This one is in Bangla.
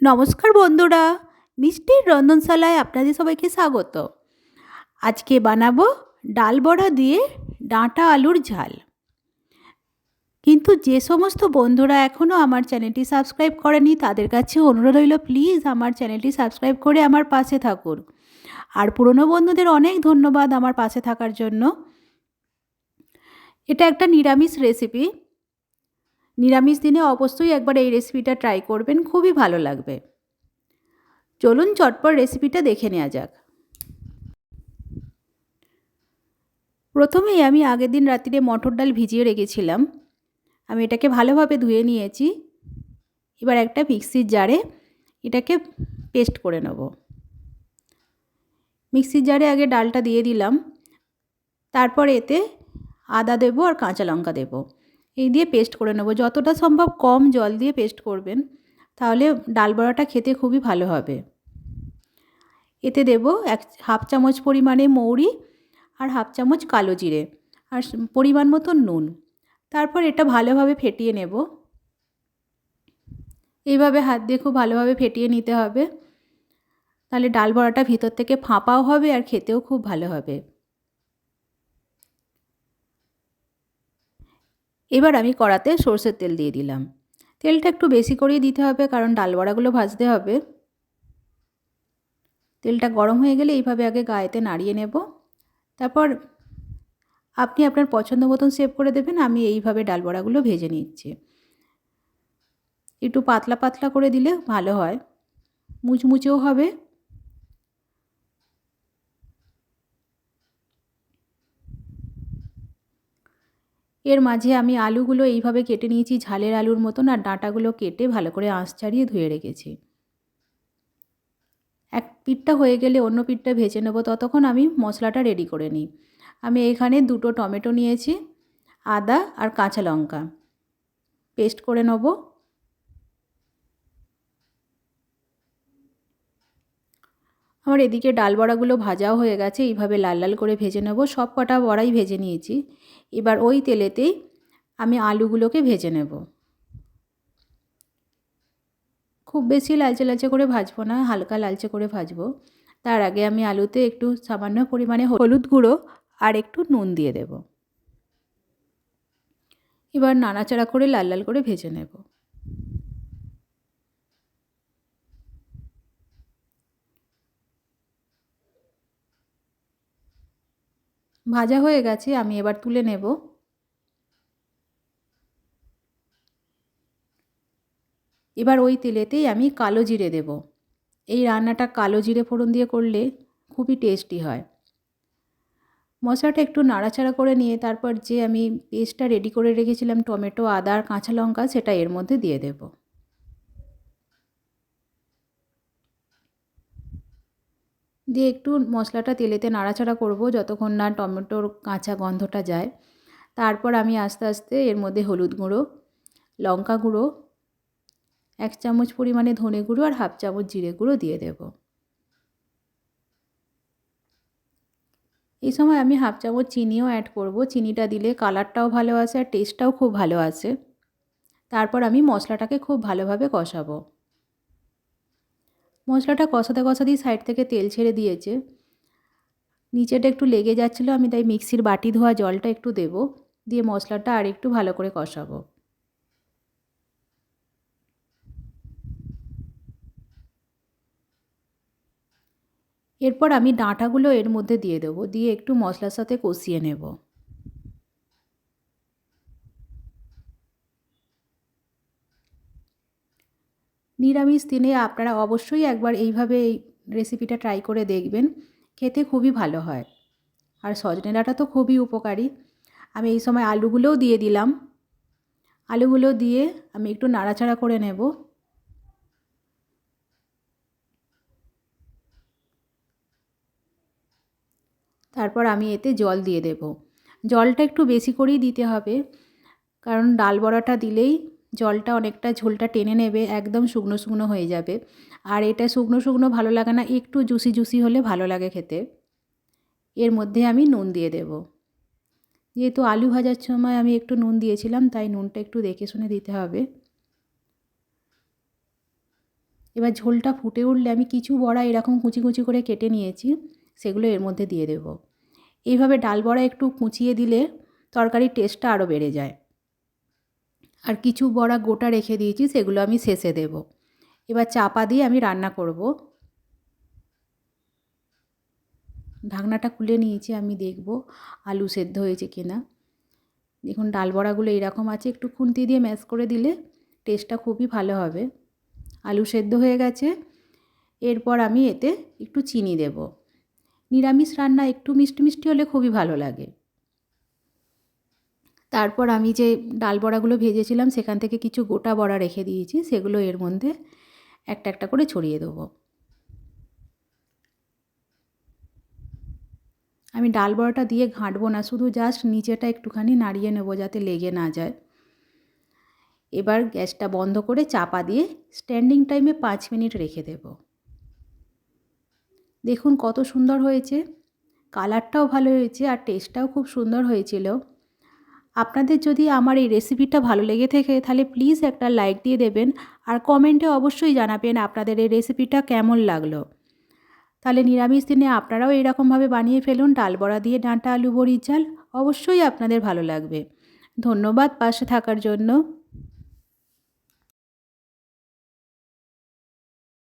নমস্কার বন্ধুরা, মিষ্টির রন্ধনশালায় আপনাদের সবাইকে স্বাগত। আজকে বানাবো ডাল বড়া দিয়ে ডাঁটা আলুর ঝাল। কিন্তু যে সমস্ত বন্ধুরা এখনও আমার চ্যানেলটি সাবস্ক্রাইব করেনি তাদের কাছে অনুরোধ রইল, প্লিজ আমার চ্যানেলটি সাবস্ক্রাইব করে আমার পাশে থাকুন। আর পুরনো বন্ধুদের অনেক ধন্যবাদ আমার পাশে থাকার জন্য। এটা একটা নিরামিষ রেসিপি। নিরামিষ দিনে অবশ্যই একবার এই রেসিপিটা ট্রাই করবেন, খুবই ভালো লাগবে। চলুন চটপট রেসিপিটা দেখে নেওয়া যাক। প্রথমেই আমি আগের দিন রাত্রিরে মটর ডাল ভিজিয়ে রেখেছিলাম। আমি এটাকে ভালোভাবে ধুয়ে নিয়েছি। এবার একটা মিক্সির জারে এটাকে পেস্ট করে নেব। মিক্সির জারে আগে ডালটা দিয়ে দিলাম, তারপর এতে আদা দেবো আর কাঁচা লঙ্কা দেবো। এই দিয়ে পেস্ট করে নেব। যতটা সম্ভব কম জল দিয়ে পেস্ট করবেন, তাহলে ডাল বড়াটা খেতে খুবই ভালো হবে। এতে দেব হাফ চামচ পরিমাণে মৌরি আর হাফ চামচ কালো জিরে আর পরিমাণ মতো নুন। তারপর এটা ভালোভাবে ফেটিয়ে নেব। এইভাবে হাত দিয়ে খুব ভালোভাবে ফেটিয়ে নিতে হবে, তাহলে ডাল বড়াটা ভিতর থেকে ফাঁপাও হবে আর খেতেও খুব ভালো হবে। এবার আমি কড়াতে সরষের তেল দিয়ে দিলাম। তেলটা একটু বেশি করেই দিতে হবে, কারণ ডাল বড়াগুলো ভাজতে হবে। তেলটা গরম হয়ে গেলে এইভাবে আগে গায়েতে নাড়িয়ে নেব। তারপর আপনি আপনার পছন্দ মতন শেপ করে দেবেন। আমি এইভাবে ডাল বড়াগুলো ভেজে নিচ্ছি। একটু পাতলা পাতলা করে দিলে ভালো হয়, মুচমুচেও হবে। এর মাঝে আমি আলুগুলো এইভাবে কেটে নিয়েছি ঝালের আলুর মতন, আর ডাঁটাগুলো কেটে ভালো করে আঁশ ছাড়িয়ে ধুয়ে রেখেছি। এক পিঠটা হয়ে গেলে অন্য পিঠটা ভেজে নেব, ততক্ষণ আমি মশলাটা রেডি করে নিই। আমি এখানে 2টো টমেটো নিয়েছি, আদা আর কাঁচা লঙ্কা পেস্ট করে নেব। আমার এদিকে ডাল বড়াগুলো ভাজাও হয়ে গেছে। এইভাবে লাল লাল করে ভেজে নেব। সব কটা বড়াই ভেজে নিয়েছি। এবার ওই তেলেতেই আমি আলুগুলোকে ভেজে নেব। খুব বেশি লালচে লালচে করে ভাজবো না, হালকা লালচে করে ভাজবো। তার আগে আমি আলুতে একটু সামান্য পরিমাণে হলুদ গুঁড়ো আর একটু নুন দিয়ে দেব। এবার নাড়াচাড়া করে লাল লাল করে ভেজে নেব। ভাজা হয়ে গেছে, আমি এবার তুলে নেব। এবার ওই তেলেতেই আমি কালো জিরে দেব। এই রান্নাটা কালো জিরে ফোড়ন দিয়ে করলে খুবই টেস্টি হয়। মশলাটা একটু নাড়াচাড়া করে নিয়ে তারপর যে আমি পেস্টটা রেডি করে রেখেছিলাম টমেটো, আদা আর কাঁচা লঙ্কা, সেটা এর মধ্যে দিয়ে দেব। দিয়ে একটু মশলাটা তেলেতে নাড়াচাড়া করব যতক্ষণ না টমেটোর কাঁচা গন্ধটা যায়। তারপর আমি আস্তে আস্তে এর মধ্যে হলুদ গুঁড়ো, লঙ্কা গুঁড়ো, 1 চামচ পরিমাণে ধনে গুঁড়ো আর হাফ চামচ জিরে গুঁড়ো দিয়ে দেব। এই সময় আমি হাফ চামচ চিনিও অ্যাড করব। চিনিটা দিলে কালারটাও ভালো আসে আর টেস্টটাও খুব ভালো আসে। তারপর আমি মশলাটাকে খুব ভালোভাবে কষাবো। মশলাটা কষাতে কষাতেই সাইড থেকে তেল ছেড়ে দিয়েছে। নিচেটা একটু লেগে যাচ্ছিলো, আমি তাই মিক্সির বাটি ধোয়া জলটা একটু দেব, দিয়ে মশলাটা আর একটু ভালো করে কষাবো। এরপর আমি ডাঁটাগুলো এর মধ্যে দিয়ে দেবো, দিয়ে একটু মশলার সাথে কষিয়ে নেব। নিরামিষ দিনে আপনারা অবশ্যই একবার এইভাবে এই রেসিপিটা ট্রাই করে দেখবেন, খেতে খুবই ভালো হয়। আর সজনে ডাঁটা তো খুবই উপকারী। আমি এই সময় আলুগুলোও দিয়ে দিলাম। আলুগুলো দিয়ে আমি একটু নাড়াচাড়া করে নেব। তারপর আমি এতে জল দিয়ে দেব। জলটা একটু বেশি করেই দিতে হবে, কারণ ডাল বড়াটা দিলেই জলটা অনেকটা ঝোলটা টেনে নেবে, একদম শুকনো শুকনো হয়ে যাবে। আর এটা শুকনো শুকনো ভালো লাগে না, একটু জুসি জুসি হলে ভালো লাগে খেতে। এর মধ্যে আমি নুন দিয়ে দেব। যেহেতু আলু ভাজার সময় আমি একটু নুন দিয়েছিলাম, তাই নুনটা একটু দেখে শুনে দিতে হবে। এবার ঝোলটা ফুটে উঠলে আমি কিছু বড়া এরকম কুচি কুচি করে কেটে নিয়েছি, সেগুলো এর মধ্যে দিয়ে দেব। এইভাবে ডাল বড়া একটু কুচিয়ে দিলে তরকারির টেস্টটা আরও বেড়ে যায়। আর কিছু বড়া গোটা রেখে দিয়েছি, সেগুলো আমি শেষে দেব। এবার চাপা দিয়ে আমি রান্না করব। ঢাকনাটা খুলে নিয়েছি, আমি দেখব আলু সেদ্ধ হয়েছে কিনা। দেখুন ডাল বড়াগুলো এরকম আছে, একটু খুন্তি দিয়ে ম্যাশ করে দিলে টেস্টটা খুবই ভালো হবে। আলু সেদ্ধ হয়ে গেছে। এরপর আমি এতে একটু চিনি দেব। নিরামিষ রান্না একটু মিষ্টি মিষ্টি হলে খুবই ভালো লাগে। তারপর আমি যে ডাল বড়াগুলো ভেজেছিলাম সেখান থেকে কিছু গোটা বড়া রেখে দিয়েছি, সেগুলো এর মধ্যে একটা একটা করে ছড়িয়ে দেবো। আমি ডাল বড়াটা দিয়ে ঘাঁটবো না, শুধু জাস্ট নিচেটা একটুখানি নাড়িয়ে নেব যাতে লেগে না যায়। এবার গ্যাসটা বন্ধ করে চাপা দিয়ে স্ট্যান্ডিং টাইমে 5 মিনিট রেখে দেব। দেখুন কত সুন্দর হয়েছে, কালারটাও ভালো হয়েছে আর টেস্টটাও খুব সুন্দর হয়েছিল। আপনাদের যদি আমার এই রেসিপিটা ভালো লেগে থাকে তাহলে প্লিজ একটা লাইক দিয়ে দেবেন, আর কমেন্টে অবশ্যই জানাবেন আপনাদের এই রেসিপিটা কেমন লাগলো। তাহলে নিরামিষ দিনে আপনারাও এরকমভাবে বানিয়ে ফেলুন ডাল বড়া দিয়ে ডাঁটা আলু বড়ির ঝাল, অবশ্যই আপনাদের ভালো লাগবে। ধন্যবাদ পাশে থাকার জন্য।